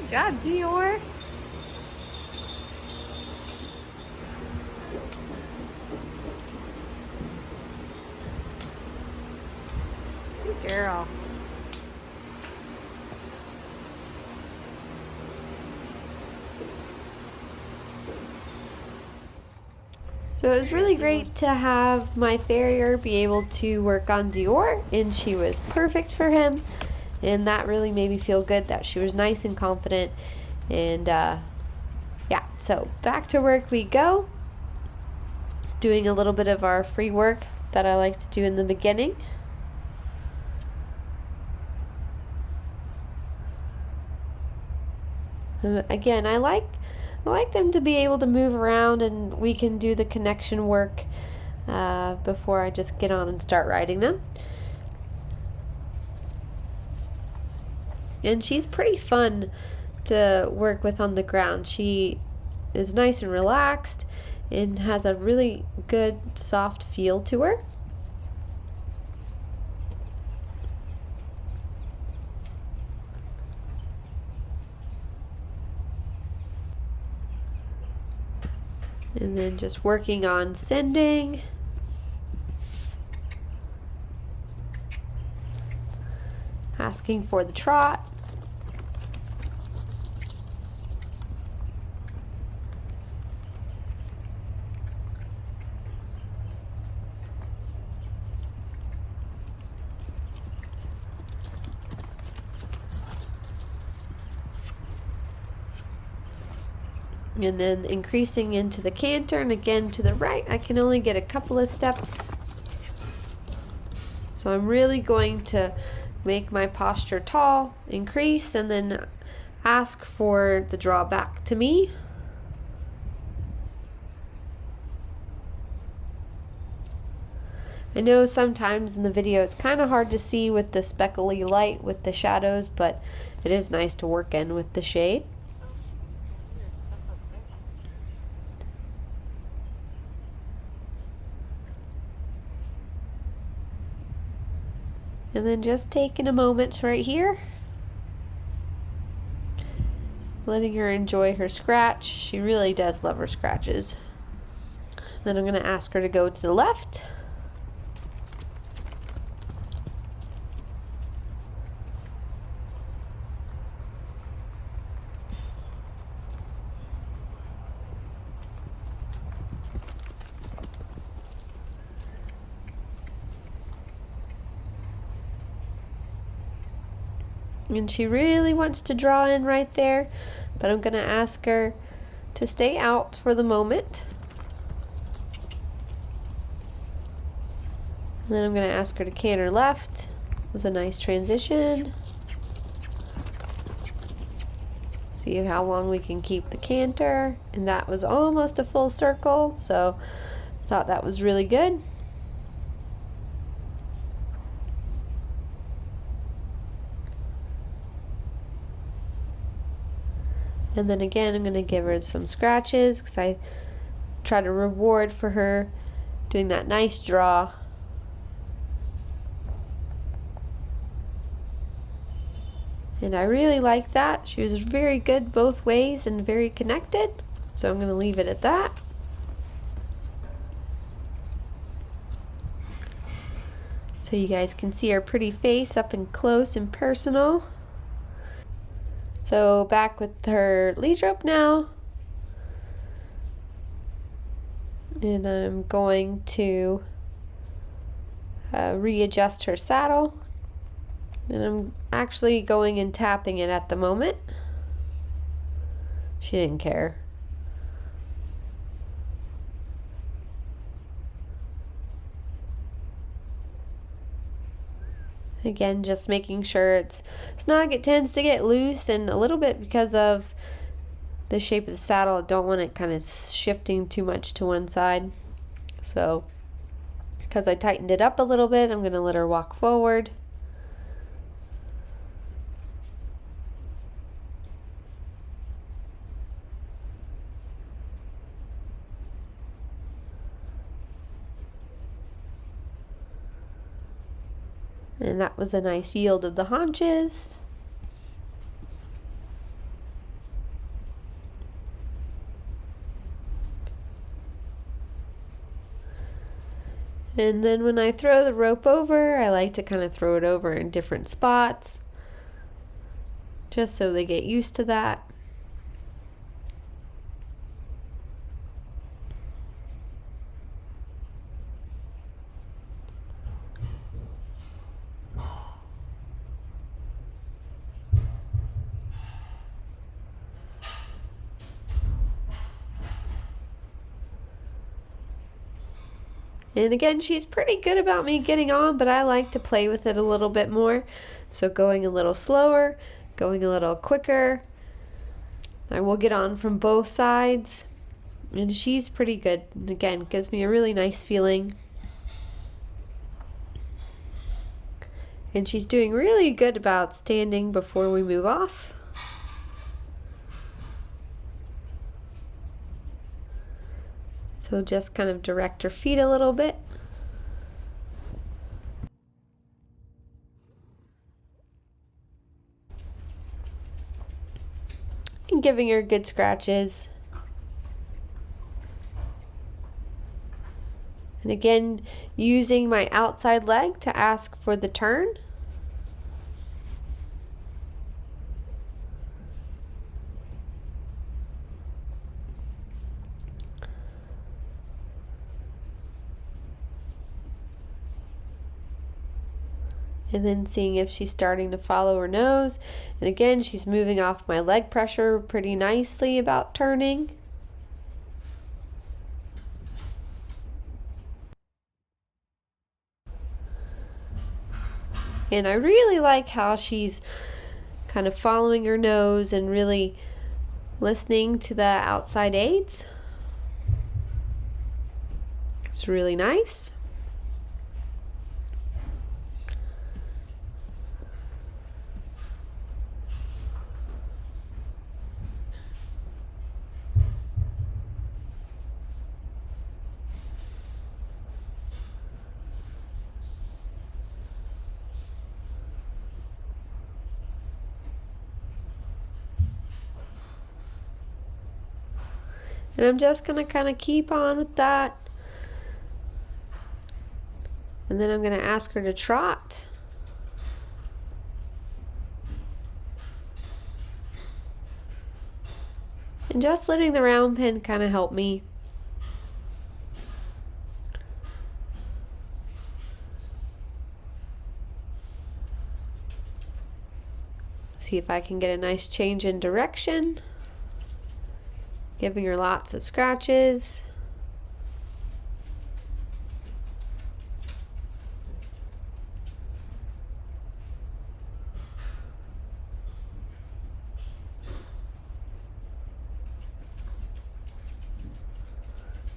Good job, Dior. Good girl. So it was really great to have my Farrier be able to work on Dior, and she was perfect for him, and that really made me feel good that she was nice and confident. And yeah, so back to work we go, doing a little bit of our free work that I like to do in the beginning. And again, I like them to be able to move around, and we can do the connection work before I just get on and start riding them. And she's pretty fun to work with on the ground. She is nice and relaxed and has a really good soft feel to her. And then just working on sending. Asking for the trot. And then increasing into the canter, and again to the right. I can only get a couple of steps. So I'm really going to make my posture tall, increase, and then ask for the draw back to me. I know sometimes in the video it's kind of hard to see with the speckly light with the shadows, but it is nice to work in with the shade. And then just taking a moment right here, letting her enjoy her scratch. She really does love her scratches. Then I'm going to ask her to go to the left. And she really wants to draw in right there, but I'm going to ask her to stay out for the moment. And then I'm going to ask her to canter left. It was a nice transition. See how long we can keep the canter. And that was almost a full circle, so I thought that was really good. And then again, I'm going to give her some scratches because I try to reward for her doing that nice draw. And I really like that. She was very good both ways and very connected. So I'm going to leave it at that. So you guys can see her pretty face up and close and personal. So back with her lead rope now. And I'm going to readjust her saddle. And I'm actually going and tapping it at the moment. She didn't care. Again, just making sure it's snug. It tends to get loose, and a little bit because of the shape of the saddle, I don't want it kind of shifting too much to one side. So, because I tightened it up a little bit, I'm going to let her walk forward. And that was a nice yield of the haunches. And then when I throw the rope over, I like to kind of throw it over in different spots, just so they get used to that. And again, she's pretty good about me getting on, but I like to play with it a little bit more. So going a little slower, going a little quicker. I will get on from both sides. And she's pretty good. And again, gives me a really nice feeling. And she's doing really good about standing before we move off. So just kind of direct her feet a little bit. And giving her good scratches. And again, using my outside leg to ask for the turn. And then seeing if she's starting to follow her nose. And again, she's moving off my leg pressure pretty nicely about turning. And I really like how she's kind of following her nose and really listening to the outside aids. It's really nice. And I'm just going to kind of keep on with that. And then I'm going to ask her to trot. And just letting the round pin kind of help me. See if I can get a nice change in direction. Giving her lots of scratches.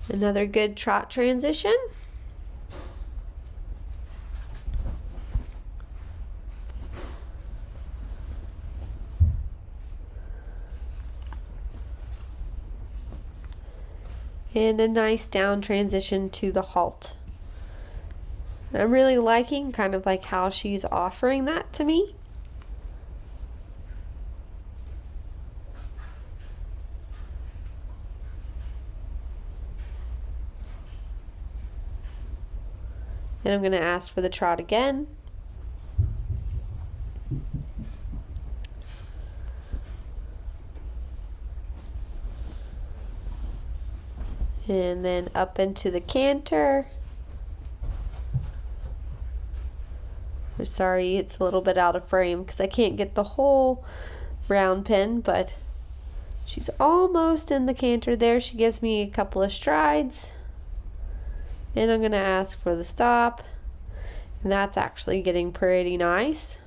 Another good trot transition. And a nice down transition to the halt. I'm really liking kind of like how she's offering that to me. Then I'm going to ask for the trot again. And then up into the canter. I'm sorry, it's a little bit out of frame because I can't get the whole round pin, but she's almost in the canter there. She gives me a couple of strides. And I'm going to ask for the stop. And that's actually getting pretty nice,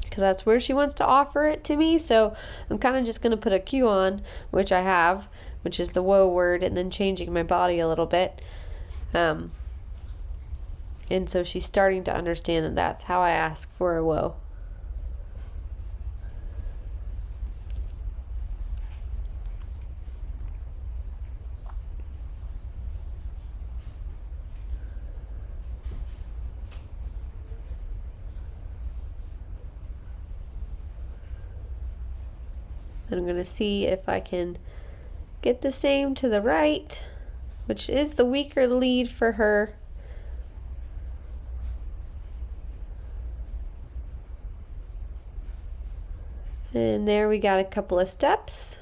because that's where she wants to offer it to me. So I'm kind of just going to put a cue on, which I have, which is the whoa word, and then changing my body a little bit. And so she's starting to understand that that's how I ask for a whoa. Then I'm going to see if I can get the same to the right. which is the weaker lead for her. And there we got a couple of steps.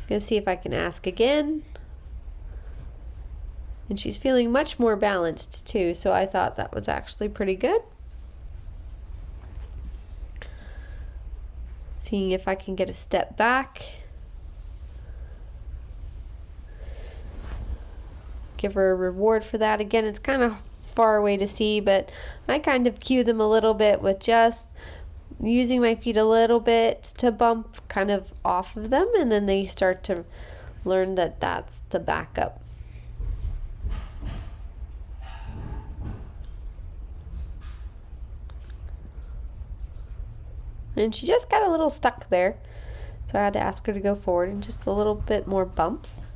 Gonna see if I can ask again. And she's feeling much more balanced too, so I thought that was actually pretty good. Seeing if I can get a step back. Give her a reward for that. Again, it's kind of far away to see, but I kind of cue them a little bit with just using my feet a little bit to bump kind of off of them, and then they start to learn that that's the backup. And she just got a little stuck there, so I had to ask her to go forward and just a little bit more bumps.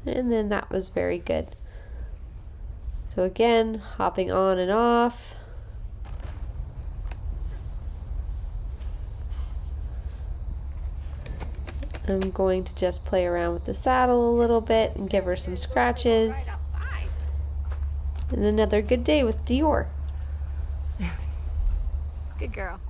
And then that was very good. So again, hopping on and off. I'm going to just play around with the saddle a little bit and give her some scratches. And another good day with Dior. Good girl.